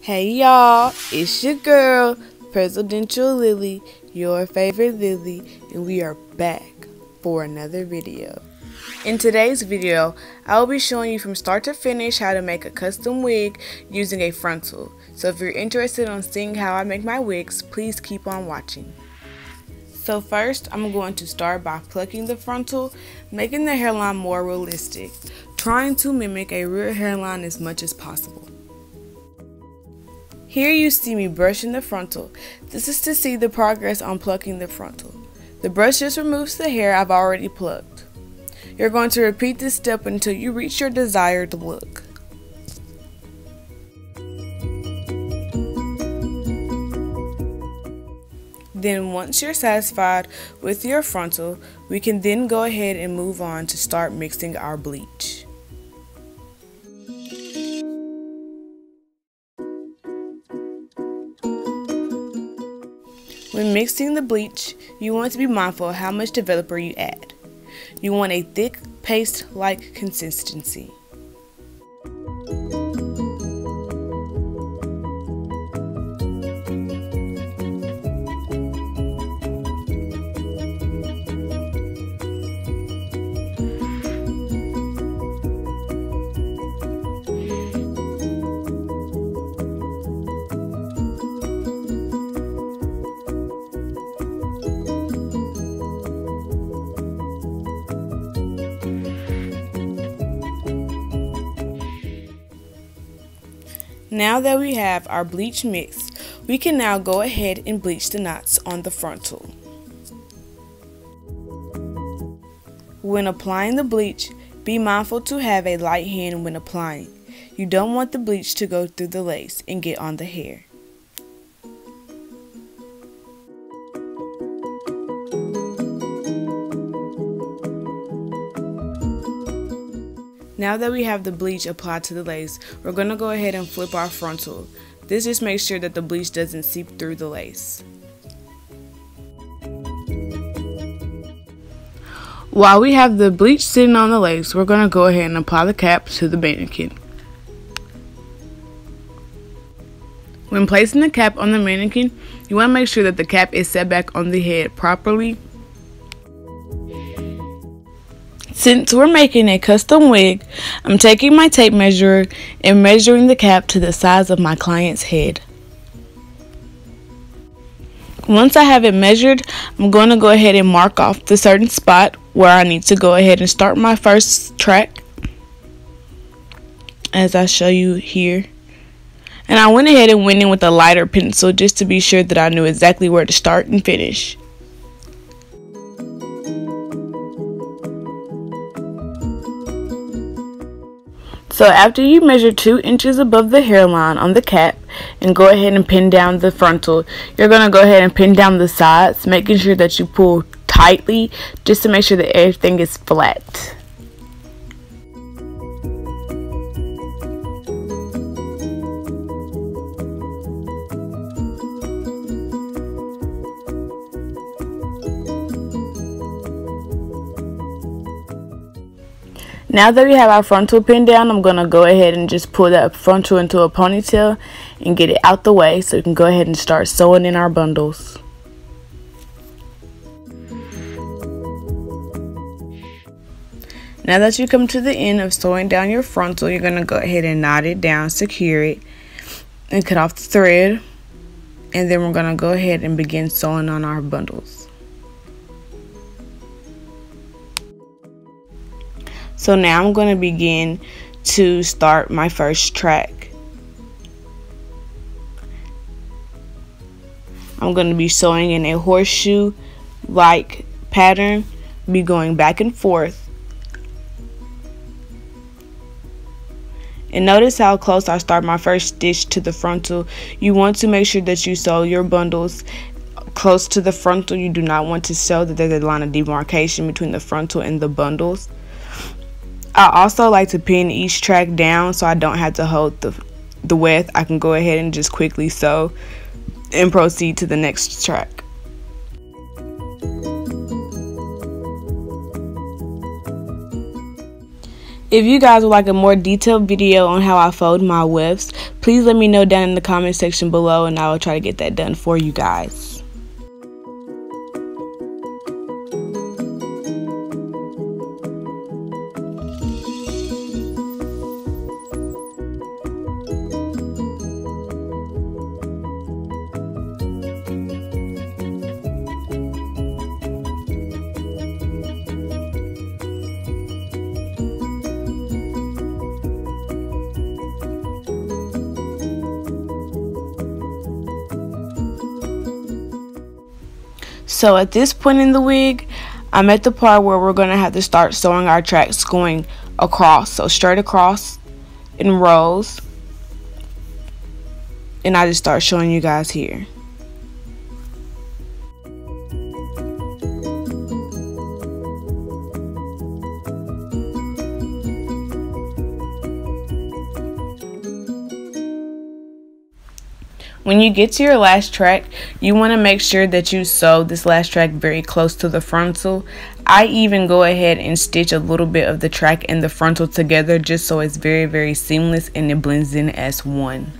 Hey y'all, it's your girl, Presidential Lily, your favorite Lily, and we are back for another video. In today's video, I will be showing you from start to finish how to make a custom wig using a frontal. So if you're interested in seeing how I make my wigs, please keep on watching. So first, I'm going to start by plucking the frontal, making the hairline more realistic, trying to mimic a real hairline as much as possible. Here you see me brushing the frontal. This is to see the progress on plucking the frontal. The brush just removes the hair I've already plucked. You're going to repeat this step until you reach your desired look. Then once you're satisfied with your frontal, we can then go ahead and move on to start mixing our bleach. When mixing the bleach, you want to be mindful of how much developer you add. You want a thick paste-like consistency. Now that we have our bleach mixed, we can now go ahead and bleach the knots on the frontal. When applying the bleach, be mindful to have a light hand when applying. You don't want the bleach to go through the lace and get on the hair. Now that we have the bleach applied to the lace, we're going to go ahead and flip our frontal. This just makes sure that the bleach doesn't seep through the lace. While we have the bleach sitting on the lace, we're going to go ahead and apply the cap to the mannequin. When placing the cap on the mannequin, you want to make sure that the cap is set back on the head properly. Since we're making a custom wig, I'm taking my tape measure and measuring the cap to the size of my client's head. Once I have it measured, I'm going to go ahead and mark off the certain spot where I need to go ahead and start my first track, as I show you here. And I went ahead and went in with a lighter pencil just to be sure that I knew exactly where to start and finish. So after you measure 2 inches above the hairline on the cap and go ahead and pin down the frontal, you're going to go ahead and pin down the sides, making sure that you pull tightly just to make sure that everything is flat. Now that we have our frontal pinned down, I'm going to go ahead and just pull that frontal into a ponytail and get it out the way so we can go ahead and start sewing in our bundles. Now that you come to the end of sewing down your frontal, you're going to go ahead and knot it down, secure it, and cut off the thread. And then we're going to go ahead and begin sewing on our bundles. So now I'm going to begin to start my first track. I'm going to be sewing in a horseshoe-like pattern, be going back and forth. And notice how close I start my first stitch to the frontal. You want to make sure that you sew your bundles close to the frontal. You do not want to sew that there's a line of demarcation between the frontal and the bundles. I also like to pin each track down so I don't have to hold the width. I can go ahead and just quickly sew and proceed to the next track. If you guys would like a more detailed video on how I fold my wefts, please let me know down in the comment section below and I will try to get that done for you guys. So at this point in the wig, I'm at the part where we're going to have to start sewing our tracks going across. So straight across in rows. And I just start showing you guys here. When you get to your last track, you want to make sure that you sew this last track very close to the frontal. I even go ahead and stitch a little bit of the track and the frontal together just so it's very seamless and it blends in as one.